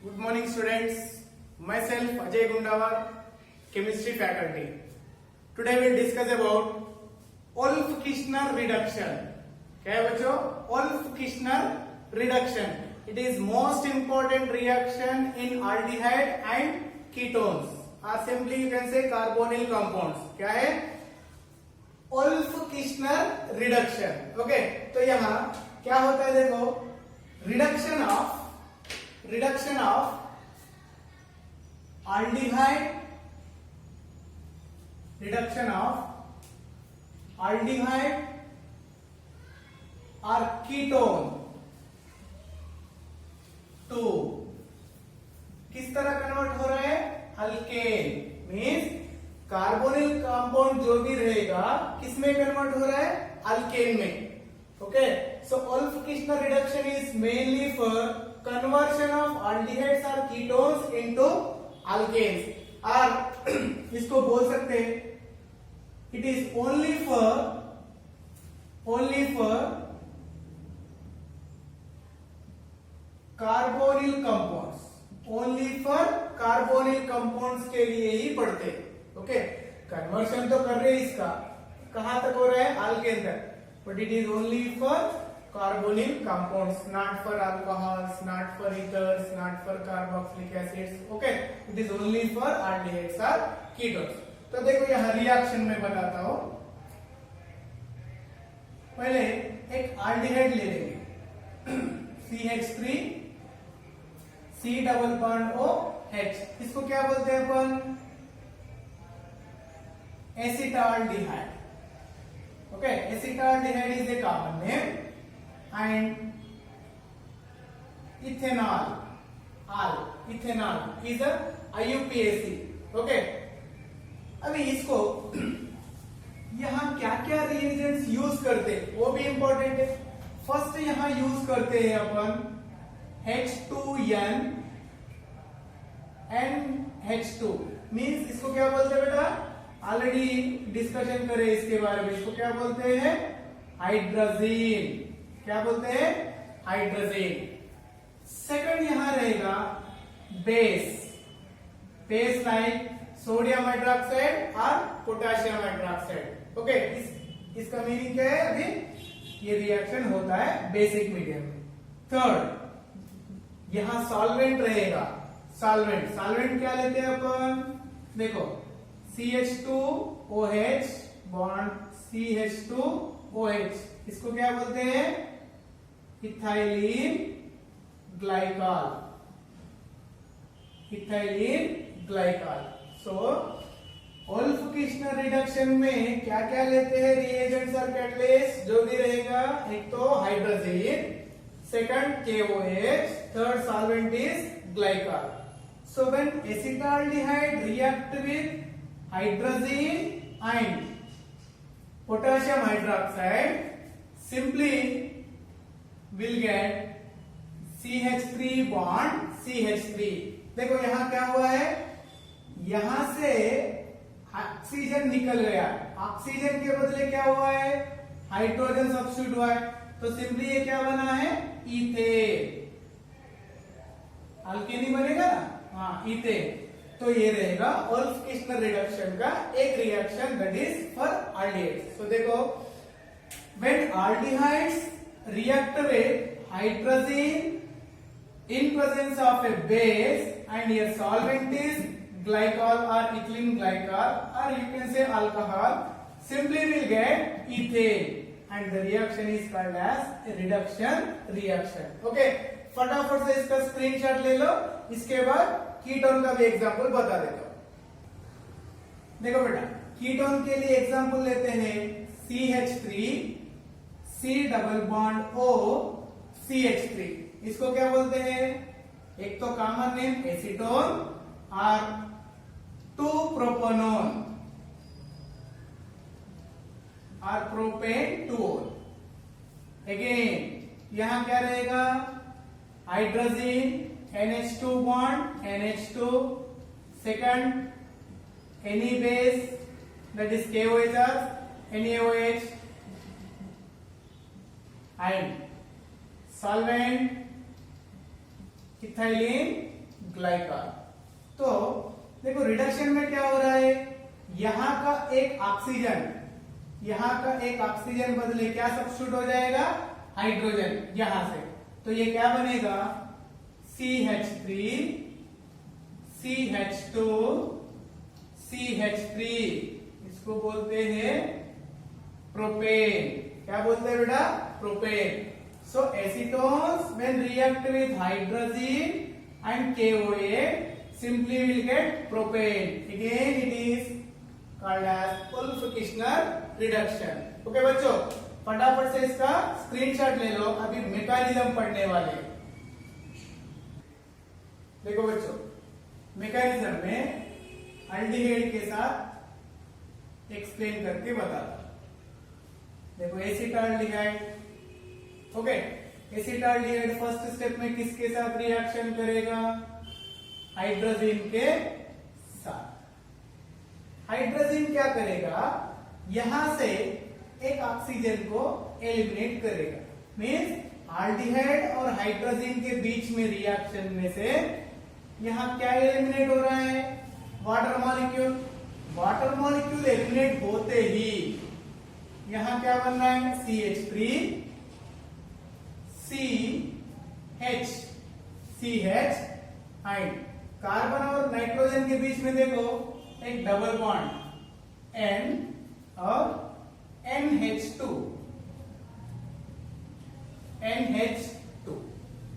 Good morning students, myself Ajay Gundawar, chemistry faculty. Today we will discuss about Wolff-Kishner reduction. क्या है बच्चों? Wolff-Kishner reduction. It is most important reaction in aldehyde and ketones. Or simply you can say carbonyl compounds. क्या है? Wolff-Kishner reduction. Okay, तो यहाँ क्या होता है देखो, reduction of aldehyde or ketone to किस तरह कन्वर्ट हो रहा है? अल्केन मीन्स कार्बोनिल कंपाउंड जो भी रहेगा किस में कन्वर्ट हो रहा है? अल्केन में. Okay, so Wolff-Kishner reduction is mainly for conversion of aldehydes or ketones into alkanes. और इसको बोल सकते हैं it is only for carbonyl compounds. only for carbonyl compounds के लिए ही पढ़ते. ओके, कन्वर्शन तो कर रहे हैं इसका, कहां तक हो रहा है? अल्केन तक. but it is only for carbonyl compounds, not for alcohols, not for ethers, not for carboxylic acids. okay, it is only for aldehydes or ketones. तो देखो यहाँ रिएक्शन में बताता हूं. पहले एक aldehyde ले लेंगे CH3 C double bond OH. इसको क्या बोलते हैं अपन? Acetaldehyde. okay, acetaldehyde is a common name and ethanol is a IUPAC. okay, अभी इसको यहाँ क्या क्या रिएजेंट्स यूज करते हैं वो भी इंपॉर्टेंट है. फर्स्ट यहाँ यूज करते हैं अपन H2N NH2 मीन्स इसको क्या बोलते हैं बेटा? ऑलरेडी डिस्कशन करे इसके बारे में. इसको क्या बोलते हैं? हाइड्रोजीन. क्या बोलते हैं? हाइड्रोजीन. सेकंड यहां रहेगा बेस लाइक सोडियम हाइड्रोक्साइड और पोटेशियम हाइड्रोक्साइड. ओके, इसका मीनिंग क्या है? अभी ये रिएक्शन होता है बेसिक मीडियम में. थर्ड यहां सॉल्वेंट रहेगा. सॉल्वेंट क्या लेते हैं अपन? देखो CH2OH बॉन्ड CH2OH. इसको क्या बोलते हैं? Ethylene glycol. सो Wolff-Kishner रिडक्शन में क्या क्या लेते हैं रिएजेंट्स और कैटलिस्ट जो भी रहेगा? एक तो hydrazine, second KOH, third solvent is glycol. So when acetaldehyde react with hydrogen and potassium hydroxide, simply will get CH3 bond CH3. देखो यहां क्या हुआ है? यहां से ऑक्सीजन निकल गया. ऑक्सीजन के बदले क्या हुआ है? हाइड्रोजन सब्स्टिट्यूट हुआ है. तो सिंपली ये क्या बना है? इथेन. अल्केन ही बनेगा ना? हाँ, इथेन. तो ये रहेगा Wolff-Kishner रिडक्शन का एक reaction that is for aldehydes. तो देखो when aldehydes react with hydrogen in presence of a base and your solvent is glycol or ethylene glycol or you can say alcohol, simply will get ethane and the reaction is called as a reduction reaction. okay, फटाफट से इसका screenshot ले लो. इसके बाद ketone का भी example बता देता हूं. देखो बेटा, कीटोन के लिए एग्जांपल लेते हैं CH3 C double bond O CH3. इसको क्या बोलते हैं? एक तो कॉमन नेम एसीटोन और 2 प्रोपेनोन और प्रोपेन 2. अगेन यहां क्या रहेगा? Hydrogen NH2 bond NH2, second any base that is KOH or NaOH and solvent ethylene glycol. तो देखो रिडक्शन में क्या हो रहा है, यहाँ का एक ऑक्सीजन बदले क्या सब्स्टिट्यूट हो जाएगा, हाइड्रोजन यहां से। तो ये क्या बनेगा, CH3 CH2 CH3, इसको बोलते हैं प्रोपेन। क्या बोलते हैं बेटा, propane. So acetones when react with hydrogen and KOA simply will get propane. Again it is called as Wolff-Kishner reduction. Okay बच्चों, फटाफट से इसका स्क्रीनशॉट ले लो, अभी मैकेनिज्म पढ़ने वाले हैं। देखो बच्चों, मैकेनिज्म में अल्डिहाइड के साथ एक्सप्लेन करके बताता। देखो acetaldehyde, okay, acetaldehyde first step में किसके साथ रिएक्शन करेगा, हाइड्रोजन के साथ। हाइड्रोजन क्या करेगा, यहां से एक ऑक्सीजन को एलिमिनेट करेगा। मीन्स आल्डिहाइड और हाइड्रोजन के बीच में रिएक्शन में से यहां क्या एलिमिनेट हो रहा है, water molecule. Water molecule eliminate होते ही यहां क्या बन रहा है, CH3 CH एंड कार्बन और नाइट्रोजन के बीच में देखो एक डबल बॉन्ड N और NH2।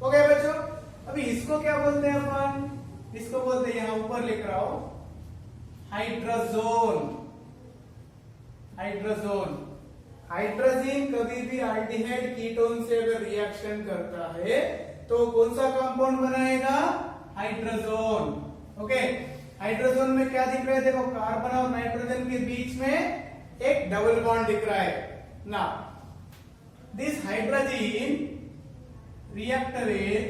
ओके बच्चों, अभी इसको क्या बोलते हैं अपन, इसको बोलते हैं, यहां ऊपर लिख रहा हूं, हाइड्रोजोन। हाइड्रोजन कभी भी अल्डिहाइड कीटोन से अगर रिएक्शन करता है तो कौन सा कंपाउंड बनाएगा, हाइड्रोजोन। ओके, हाइड्रोजोन में क्या दिख रहा है, देखो कार्बन और नाइट्रोजन के बीच में एक डबल बॉन्ड दिख रहा है ना। This hydrogen react with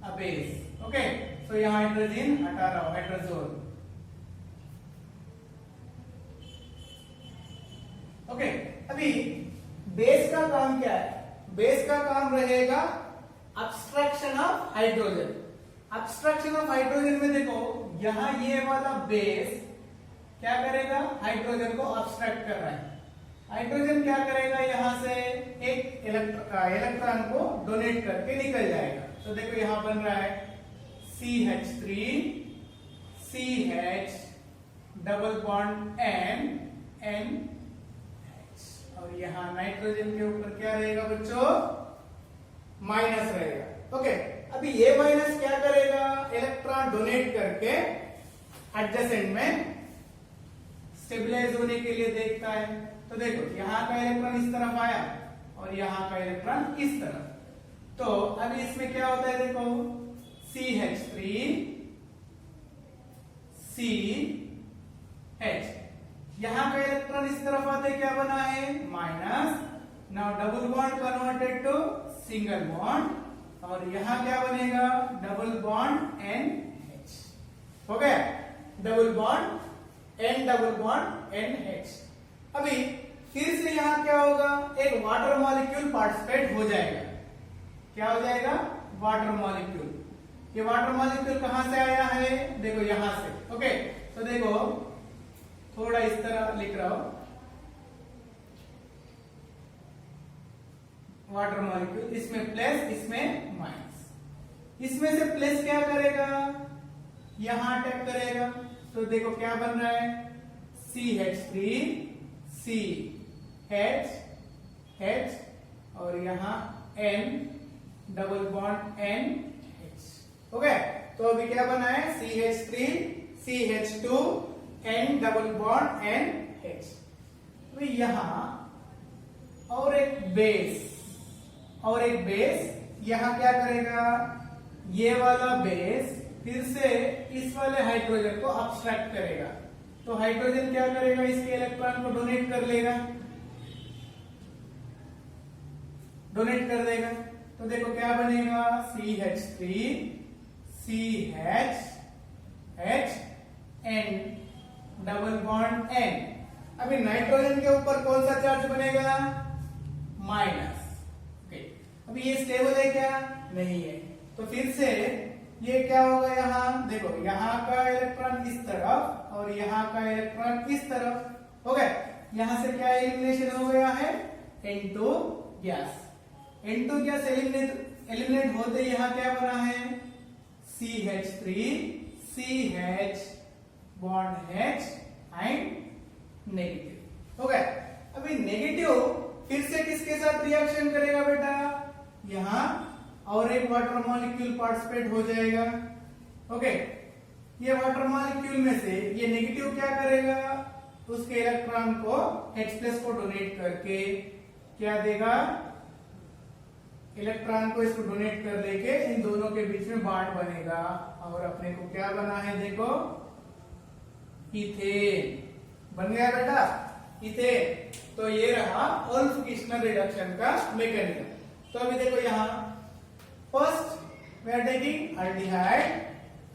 a base. Okay, so यहां हाइड्रोजन हटा रहा हूं, हाइड्रोजोन। ओके, अभी बेस का काम क्या है, बेस का काम रहेगा abstraction of hydrogen. Abstraction of hydrogen में देखो यहां ये वाला बेस क्या करेगा, हाइड्रोजन को अब्स्ट्रैक्ट कर रहा है। हाइड्रोजन क्या करेगा, यहां से एक इलेक्ट्रॉन को डोनेट करके निकल जाएगा। तो देखो यहां बन रहा है CH3 CH double bond N और यहां नाइट्रोजन के ऊपर क्या रहेगा बच्चों, माइनस रहेगा। ओके, अभी ये माइनस क्या करेगा, इलेक्ट्रॉन डोनेट करके एडजेसेंट में स्टेबलाइज होने के लिए देखता है। तो देखो यहां का इलेक्ट्रॉन इस तरफ आया और यहां का इलेक्ट्रॉन इस तरफ। तो अभी इसमें क्या होता है, देखो CH3 CH, यहां का इलेक्ट्रॉन इस तरफ आते क्या बना है, minus. Now double bond converted to single bond और यहां क्या बनेगा, डबल बॉन्ड NH। हो गया, डबल बॉन्ड NH। अभी फिर से यहां क्या होगा, एक वाटर मॉलिक्यूल पार्टिसिपेट हो जाएगा। क्या हो जाएगा, वाटर मॉलिक्यूल। ये वाटर मॉलिक्यूल कहां से आया है, देखो यहां से। ओके, तो देखो थोड़ा इस तरह लिख रहा हूं, वाटर मॉलिक्यूल, इसमें प्लस इसमें माइनस। इसमें से प्लस क्या करेगा, यहां अटैक करेगा। तो देखो क्या बन रहा है, CH3 CH और यहां N डबल बॉन्ड NH। हो गया, तो अभी क्या बना है, CH3 CH2 N double bond NH। तो यहां और एक बेस यहां क्या करेगा, ये वाला बेस फिर से इस वाले हाइड्रोजन को अब्स्ट्रैक्ट करेगा। तो हाइड्रोजन क्या करेगा, इसके इलेक्ट्रॉन को डोनेट कर लेगा, डोनेट कर देगा। तो देखो क्या बनेगा, CH3 CH N double bond N। अभी नाइट्रोजन के ऊपर कौन सा चार्ज बनेगा, माइनस। ओके, अभी ये स्टेबल है क्या, नहीं है। तो फिर से ये क्या होगा यहाँ, देखो यहाँ का इलेक्ट्रॉन इस तरफ और यहाँ का इलेक्ट्रॉन इस तरफ हो गए। यहाँ से क्या एलिमिनेशन हो गया है, N2 gas. N2 gas eliminate होते यहाँ क्या बना है, CH3 CH bond H and negative हो गया। अभी नेगेटिव फिर से किसके साथ रिएक्शन करेगा बेटा, यहाँ और एक वाटर मॉलिक्यूल पार्टिसिपेट हो जाएगा। ओके, ये वाटर मॉलिक्यूल में से ये नेगेटिव क्या करेगा, उसके इलेक्ट्रॉन को H+ को डोनेट करके क्या देगा, इलेक्ट्रॉन को इसको डोनेट कर लेके इन दोनों के बीच में बॉन्ड बनेगा और अपने को क्या बना है, देखो इथेन बन गया बेटा, इथेन। तो ये रहा ओल्फ-किर्चनर रिडक्शन का मैकेनिज्म। तो अभी देखो यहाँ first we are taking aldehyde,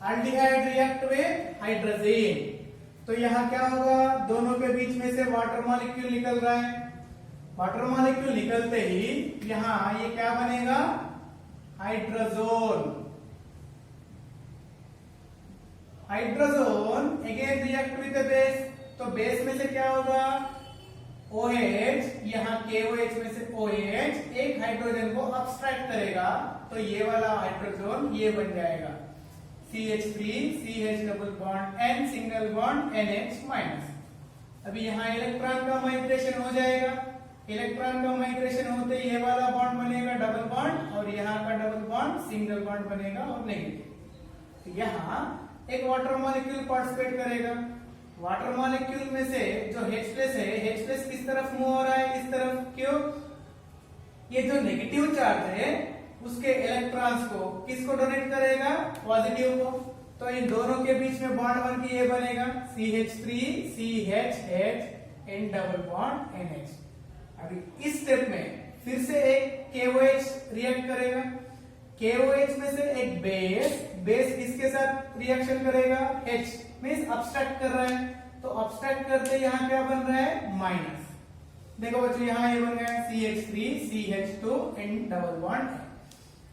aldehyde react with hydrogen. तो यहाँ क्या होगा, दोनों के बीच में से वाटर मॉलिक्यूल निकल रहा है। वाटर मॉलिक्यूल निकलते ही यहाँ ये क्या बनेगा, hydrazone. Hydrazone again react with the base. तो बेस में से क्या होगा, OH, यहाँ KOH में से OH एक हाइड्रोजन को अब्स्ट्रैक्ट करेगा, तो ये वाला हाइड्रोजन ये बन जाएगा CH3 CH double bond N single bond NH minus. अभी यहाँ इलेक्ट्रॉन का माइग्रेशन हो जाएगा। इलेक्ट्रॉन का माइग्रेशन होते ये वाला बॉन्ड बनेगा डबल बॉन्ड और यहाँ का डबल बॉन्ड सिंगल बॉन्ड बनेगा और नेगेटिव। तो यहाँ एक वाटर मॉलिक्यूल पार्टिसिपेट करेगा। वाटर मॉलिक्यूल में से जो H+ है, H+ किस तरफ मूव हो रहा है, इस तरफ। क्यों, ये जो नेगेटिव चार्ज है उसके इलेक्ट्रॉन्स को किसको डोनेट करेगा, पॉजिटिव को। तो इन दोनों के बीच में बॉन्ड बन के ये बनेगा CH3 CH N double bond NH। अभी इस स्टेप में फिर से एक KOH रिएक्ट करेगा। KOH में से एक बेस किसके साथ रिएक्शन करेगा, H मींस अब्स्ट्रैक्ट कर रहा है। तो अब्स्ट्रैक्ट करते यहाँ क्या बन रहा है, माइनस। देखो बच्चों यहाँ ये बन गया CH3 CH2 N double bond.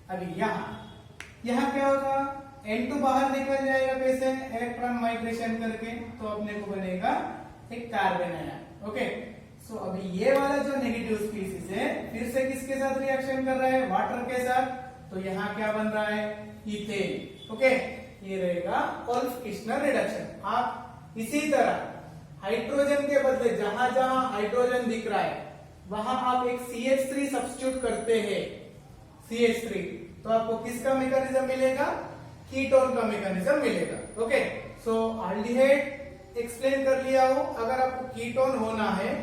अभी यहाँ क्या होगा, N2 बाहर निकल जाएगा कैसे, इलेक्ट्रॉन माइग्रेशन करके। तो अपने को बनेगा एक कार्बन आयन। ओके, सो अभी ये वाला जो नेगेटिव स्पीसीज है फिर से किसके साथ रिएक्शन कर रहा है, वाटर के साथ। तो यहाँ क्या बन रहा है, इथेन। ओके, ये रहेगा ओल्फ-किर्चनर रिडक्शन। आप इसी तरह हाइड्रोजन के बदले जहां जहां हाइड्रोजन दिख रहा है वहां आप एक CH3 सब्स्टिट्यूट करते हैं, CH3, तो आपको किसका मैकेनिज्म मिलेगा, कीटोन का मैकेनिज्म मिलेगा। ओके, सो अल्डिहाइड एक्सप्लेन कर लिया हो। अगर आपको कीटोन होना है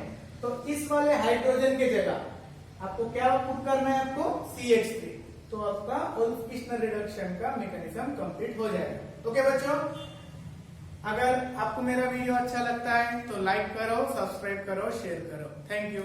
तो इस वाले हाइड्रोजन के जगह आपको क्या पुट करना है, आपको CH3। तो आपका ओल्फ-किर्चनर रिडक्शन का मैकेनिज्म कंप्लीट हो जाएगा। ओके बच्चों, अगर आपको मेरा वीडियो अच्छा लगता है तो लाइक करो, सब्सक्राइब करो, शेयर करो। Thank you.